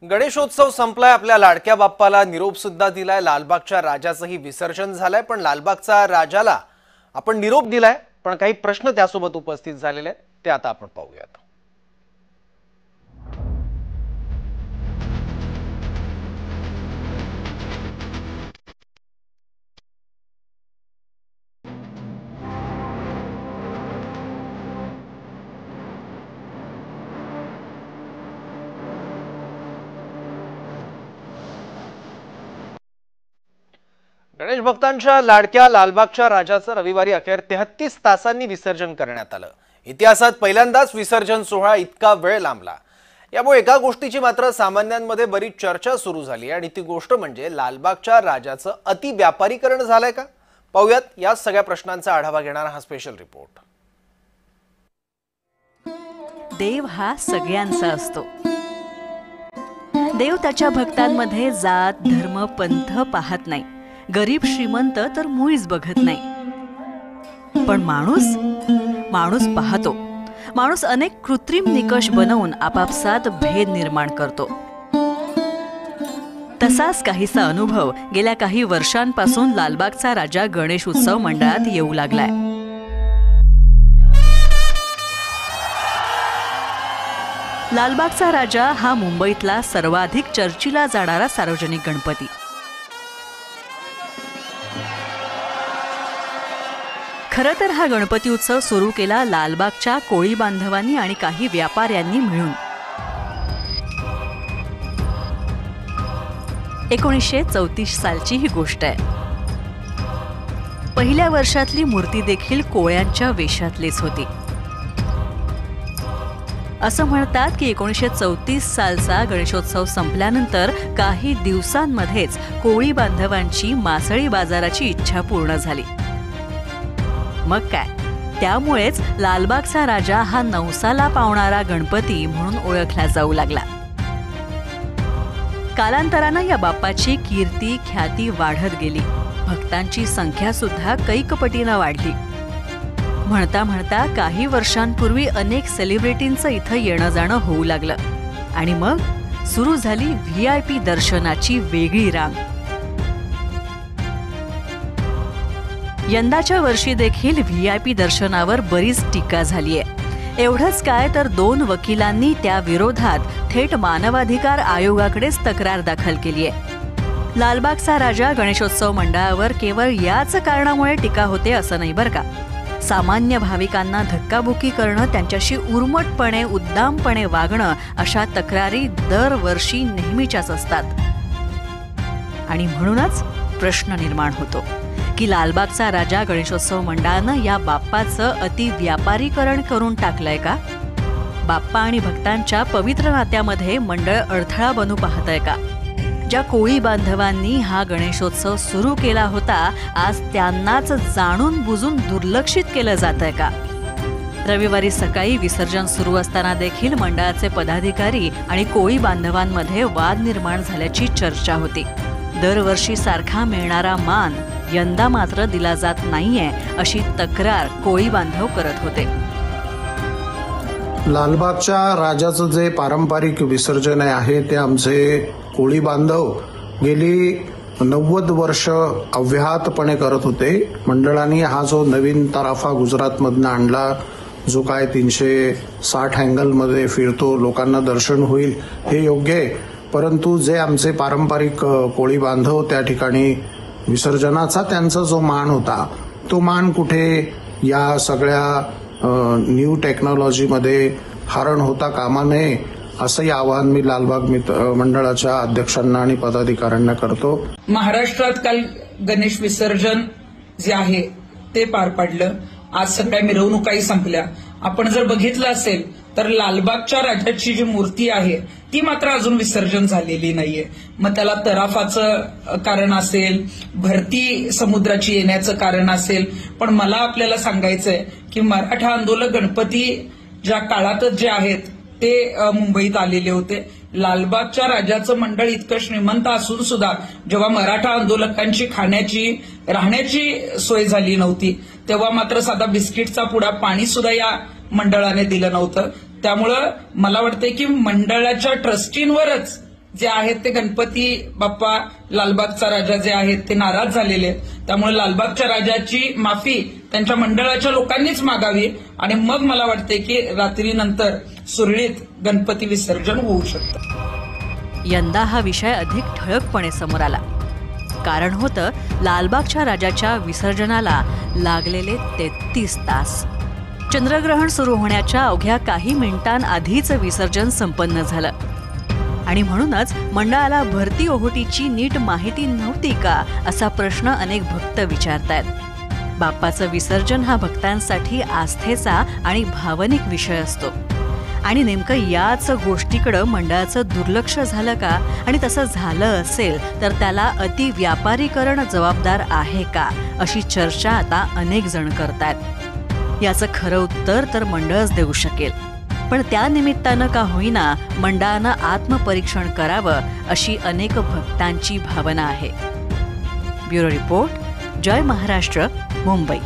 गणेशोत्सव संपलाय. आपल्या लाडक्या बाप्पाला निरोप सुद्धा दिलाय. लालबागच्या राजाचंही विसर्जन झालंय. पण लालबागच्या राजाला आपण निरोप दिलाय, पण काही प्रश्न त्यासोबत उपस्थित झालेले आहेत, ते आता आपण पाहूयात. गणेश भक्तांच्या लाडक्या लालबागच्या राजाचं रविवारी अखेर 33 तासांनी विसर्जन करण्यात आलं. इतिहासात पहिल्यांदाच विसर्जन सोहळा इतका वेळ लांबला. यामुळे एका गोष्टीची मात्र सामान्यांमध्ये बरीच चर्चा सुरू झाली आणि ती गोष्ट म्हणजे लालबागच्या राजाचं अति व्यापारीकरण झालंय का? पाहूयात या सगळ्या प्रश्नांचा आढावा घेणारा हा स्पेशल रिपोर्ट. देव हा सगळ्यांचा असतो. देव त्याच्या भक्तांमध्ये जात धर्म पंथ पाहत नाही. गरीब श्रीमंत तर मुळीच बघत नाही. पण माणूस पाहतो. माणूस अनेक कृत्रिम निकष बनवून आपापसात भेद निर्माण करतो. तसाच काहीसा अनुभव गेल्या काही वर्षांपासून लालबागचा राजा गणेश उत्सव मंडळात येऊ लागलाय. लालबागचा राजा हा मुंबईतला सर्वाधिक चर्चिला जाणारा सार्वजनिक गणपती. खरं तर हा गणपती उत्सव सुरू केला लालबागच्या कोळी बांधवांनी आणि काही व्यापाऱ्यांनी मिळून. 1934 सालची ही गोष्ट आहे. पहिल्या वर्षातली मूर्ती देखील कोळ्यांच्या वेशातलीच होती. असं म्हणतात की 1934 सालचा गणेशोत्सव संपल्यानंतर काही दिवसांमध्येच कोळी बांधवांची मासळी बाजाराची इच्छा पूर्ण झाली. मग काय, त्यामुळेच लालबागचा राजा हा नवसाला पावणारा गणपती म्हणून ओळखला जाऊ लागला. कालांतरानं या बाप्पाची कीर्ती ख्याती वाढत गेली. भक्तांची संख्या सुद्धा कैकपटीनं वाढली. म्हणता म्हणता काही वर्षांपूर्वी अनेक सेलिब्रिटींचं इथं येणं जाणं होऊ लागलं आणि मग सुरू झाली VIP दर्शनाची वेगळी रांग. यंदाच्या वर्षी देखील VIP दर्शनावर बरीच टीका झालीय. एवढंच काय तर 2 वकिलांनी त्या विरोधात थेट मानवाधिकार आयोगाकडेच तक्रार दाखल केलीय. लालबागचा राजा गणेशोत्सव मंडळावर केवळ याच कारणामुळे टीका होते असं नाही बरं का. सामान्य भाविकांना धक्काबुक्की करणं, त्यांच्याशी उर्मटपणे उद्दामपणे वागणं अशा तक्रारी दरवर्षी नेहमीच्याच असतात. आणि म्हणूनच प्रश्न निर्माण होतो की लालबागचा राजा गणेशोत्सव मंडळानं या बाप्पाचं अति व्यापारीकरण करून टाकलंय का? बाप्पा आणि भक्तांच्या पवित्र नात्यामध्ये मंडळ अडथळा बनू पाहतंय का? ज्या कोळी बांधवांनी हा गणेशोत्सव सुरू केला होता, आज त्यांनाच जाणून बुजून दुर्लक्षित केलं जातंय का? रविवारी सकाळी विसर्जन सुरू असताना देखील मंडळाचे पदाधिकारी आणि कोळी बांधवांमध्ये वाद निर्माण झाल्याची चर्चा होती. दरवर्षी सारखा मिळणारा मान यंदा मात्र दिला जात नाहीये अशी तक्रार कोळी बांधव करत होते. लालबागच्या राजाचं जे पारंपरिक विसर्जन आहे ते आमचे कोळी बांधव गेली 90 वर्ष अव्याहतपणे करत होते. मंडळाने हा जो नवीन तराफा गुजरातमधनं आणला, जो काय 360 अँगलमध्ये फिरतो, लोकांना दर्शन होईल, हे योग्य आहे. परंतु जे आमचे पारंपरिक कोळी बांधव त्या ठिकाणी विसर्जनाचा त्यांचा जो मान होता, तो मान कुठे या सगळ्या न्यू टेक्नॉलॉजीमध्ये हरण होता कामा नये, असंही आवाहन मी लालबाग मंडळाच्या अध्यक्षांना आणि पदाधिकाऱ्यांना करतो. महाराष्ट्रात काल गणेश विसर्जन जे आहे ते पार पडलं. आज सगळ्या मिरवणुकाही संपल्या. आपण जर बघितलं असेल तर लालबागच्या राजाची जी मूर्ती आहे ती मात्र अजून विसर्जन झालेली नाहीये. मग त्याला तराफाचं कारण असेल, भरती समुद्राची येण्याचं कारण असेल, पण मला आपल्याला सांगायचंय की मराठा आंदोलक गणपती ज्या काळातच जे आहेत ते मुंबईत आलेले होते. लालबागच्या राजाचं मंडळ इतकं श्रीमंत असून सुद्धा जेव्हा मराठा आंदोलकांची खाण्याची राहण्याची सोय झाली नव्हती, तेव्हा मात्र साधा बिस्किटचा पुडा पाणी सुद्धा या मंडळाने दिलं नव्हतं. त्यामुळं मला वाटतंय की मंडळाच्या ट्रस्टींवरच जे आहेत ते गणपती बाप्पा लालबागचा राजा जे आहेत ते नाराज झालेले आहेत. त्यामुळे लालबागच्या राजाची माफी त्यांच्या मंडळाच्या लोकांनीच मागावी आणि मग मला वाटते की रात्रीनंतर सुरळीत गणपती विसर्जन होऊ शकतं. यंदा हा विषय अधिक ठळकपणे समोर आला. कारण होतं लालबागच्या राजाच्या विसर्जनाला लागलेले 33 तास. चंद्रग्रहण सुरू होण्याच्या अवघ्या काही मिनिटांआधीच विसर्जन संपन्न झालं आणि म्हणूनच मंडळाला भरती ओहोटीची नीट माहिती नव्हती का असा प्रश्न अनेक भक्त विचारतायत. बाप्पाचं विसर्जन हा भक्तांसाठी आस्थेचा आणि भावनिक विषय असतो आणि नेमकं याच गोष्टीकडं मंडळाचं दुर्लक्ष झालं का आणि तसं झालं असेल तर त्याला अतिव्यापारीकरण जबाबदार आहे का अशी चर्चा आता अनेक जण करतायत. याचं खरं उत्तर तर मंडळच देऊ शकेल. पण त्या निमित्तानं का होईना मंडळानं आत्मपरीक्षण करावं अशी अनेक भक्तांची भावना आहे. ब्युरो रिपोर्ट, जय महाराष्ट्र, मुंबई.